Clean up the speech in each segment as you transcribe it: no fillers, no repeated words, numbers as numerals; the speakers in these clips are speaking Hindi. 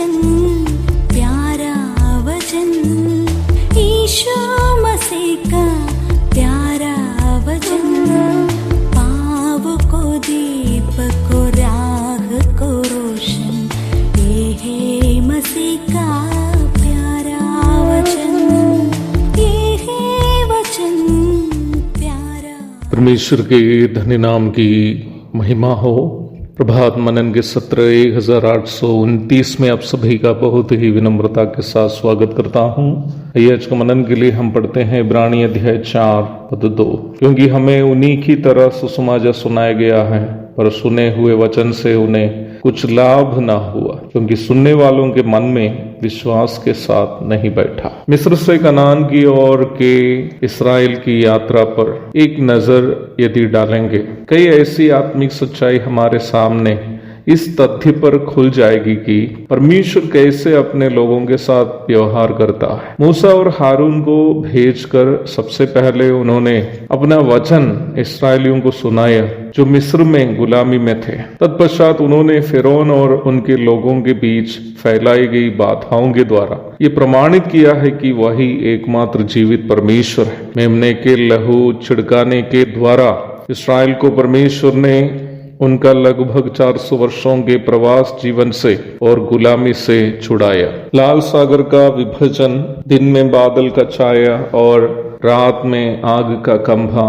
वचन, प्यारा वचन, ईशो मसीह का प्यारा वचन, पाव को दीप को राह को रोशन, ये है मसीह का प्यारा वचन, ये है वचन प्यारा। परमेश्वर के धन्य नाम की महिमा हो। प्रभात मनन के सत्र 1829 में आप सभी का बहुत ही विनम्रता के साथ स्वागत करता हूँ। आज के मनन के लिए हम पढ़ते हैं इब्रानी अध्याय 4 पद 2। क्योंकि हमें उन्हीं की तरह सुसमाचार सुनाया गया है, पर सुने हुए वचन से उन्हें कुछ लाभ न हुआ, क्योंकि सुनने वालों के मन में विश्वास के साथ नहीं बैठा। मिस्र से कनान की ओर के इस्राएल की यात्रा पर एक नजर यदि डालेंगे, कई ऐसी आत्मिक सच्चाई हमारे सामने इस तथ्य पर खुल जाएगी कि परमेश्वर कैसे अपने लोगों के साथ व्यवहार करता है। मूसा और हारून को भेजकर सबसे पहले उन्होंने अपना वचन इस्राएलियों को सुनाया जो मिस्र में गुलामी में थे। तत्पश्चात उन्होंने फिरौन और उनके लोगों के बीच फैलाई गई बाधाओं के द्वारा ये प्रमाणित किया है कि वही एकमात्र जीवित परमेश्वर है। मेमने के लहू छिड़काने के द्वारा इस्राएल को परमेश्वर ने उनका लगभग 400 वर्षों के प्रवास जीवन से और गुलामी से छुड़ाया। लाल सागर का विभाजन, दिन में बादल का छाया और रात में आग का खंभा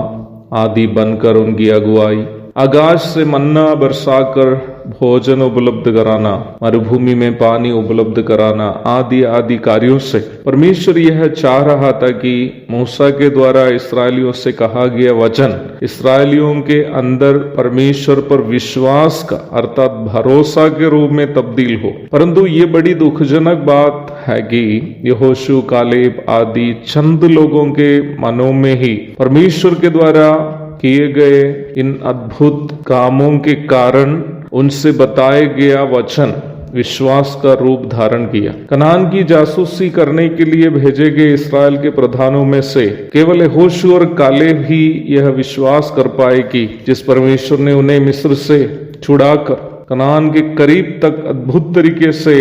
आदि बनकर उनकी अगुवाई, आकाश से मन्ना बरसाकर भोजन उपलब्ध कराना, मरुभूमि में पानी उपलब्ध कराना आदि आदि कार्यों से परमेश्वर यह चाह रहा था कि मूसा के द्वारा इस्राएलियों से कहा गया वचन इस्राएलियों के अंदर परमेश्वर पर विश्वास का अर्थात भरोसा के रूप में तब्दील हो। परंतु ये बड़ी दुखजनक बात है कि यहोशू, कालेब आदि चंद लोगों के मनों में ही परमेश्वर के द्वारा किए गए इन अद्भुत कामों के कारण उनसे बताया गया वचन विश्वास का रूप धारण किया। कनान की जासूसी करने के लिए भेजे गए इस्राएल के प्रधानों में से केवल यहोशू और कालेब ही यह विश्वास कर पाए कि जिस परमेश्वर ने उन्हें मिस्र से छुड़ाकर कनान के करीब तक अद्भुत तरीके से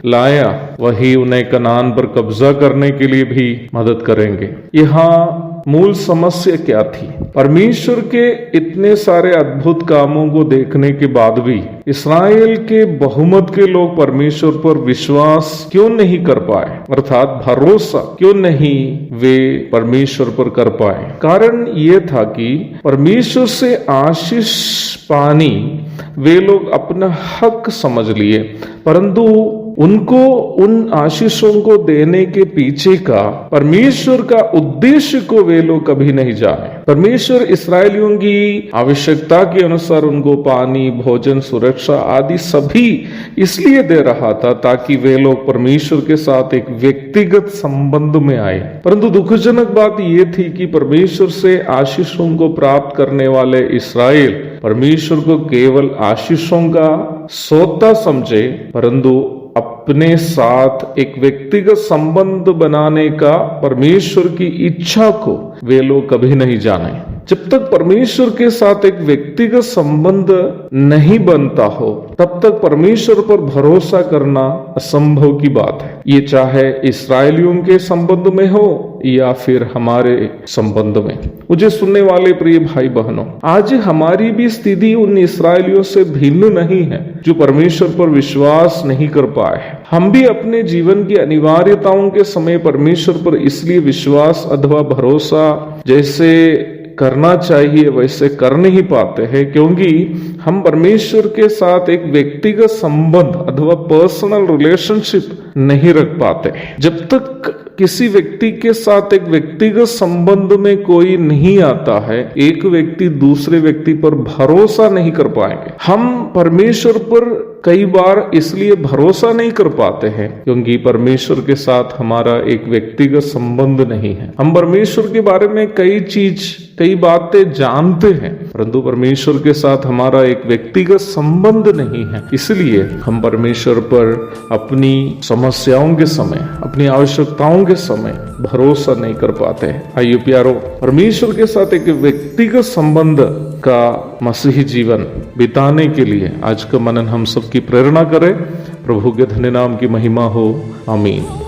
लाया, वही उन्हें कनान पर कब्जा करने के लिए भी मदद करेंगे। यहाँ मूल समस्या क्या थी? परमेश्वर के इतने सारे अद्भुत कामों को देखने के बाद भी इस्राएल के बहुमत के लोग परमेश्वर पर विश्वास क्यों नहीं कर पाए, अर्थात भरोसा क्यों नहीं वे परमेश्वर पर कर पाए? कारण ये था कि परमेश्वर से आशीष पानी वे लोग अपना हक समझ लिए, परंतु उनको उन आशीषों को देने के पीछे का परमेश्वर का उद्देश्य को वे लोग कभी नहीं जाने। परमेश्वर इस्राएलियों की आवश्यकता के अनुसार उनको पानी, भोजन, सुरक्षा आदि सभी इसलिए दे रहा था ताकि वे लोग परमेश्वर के साथ एक व्यक्तिगत संबंध में आए। परंतु दुखजनक बात यह थी कि परमेश्वर से आशीषों को प्राप्त करने वाले इस्राएल परमेश्वर को केवल आशीषों का सोता समझे, परंतु अपने साथ एक व्यक्तिगत संबंध बनाने का परमेश्वर की इच्छा को वे लोग कभी नहीं जाने। जब तक परमेश्वर के साथ एक व्यक्तिगत संबंध नहीं बनता हो, तब तक परमेश्वर पर भरोसा करना असंभव की बात है। ये चाहे इस्राएलियों के संबंध में हो या फिर हमारे संबंध में। मुझे सुनने वाले प्रिय भाई बहनों, आज हमारी भी स्थिति उन इस्राएलियों से भिन्न नहीं है जो परमेश्वर पर विश्वास नहीं कर पाए। हम भी अपने जीवन की अनिवार्यताओं के समय परमेश्वर पर इसलिए विश्वास अथवा भरोसा जैसे करना चाहिए वैसे कर नहीं पाते हैं, क्योंकि हम परमेश्वर के साथ एक व्यक्तिगत संबंध अथवा पर्सनल रिलेशनशिप नहीं रख पाते। जब तक किसी व्यक्ति के साथ एक व्यक्तिगत संबंध में कोई नहीं आता है, एक व्यक्ति दूसरे व्यक्ति पर भरोसा नहीं कर पाएंगे। हम परमेश्वर पर कई बार इसलिए भरोसा नहीं कर पाते हैं क्योंकि परमेश्वर के साथ हमारा एक व्यक्तिगत संबंध नहीं है। हम परमेश्वर के बारे में कई बातें जानते हैं, परंतु परमेश्वर के साथ हमारा एक व्यक्तिगत संबंध नहीं है। इसलिए हम परमेश्वर पर अपनी समस्याओं के समय, अपनी आवश्यकताओं के समय भरोसा नहीं कर पाते। आइए प्यारो, परमेश्वर के साथ एक व्यक्तिगत संबंध का मसीही जीवन बिताने के लिए आज का मनन हम सबकी प्रेरणा करे। प्रभु के धन्य नाम की महिमा हो। आमीन।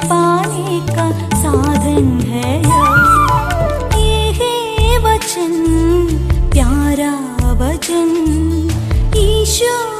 पाने का साधन है ये है वचन, प्यारा वचन ईशो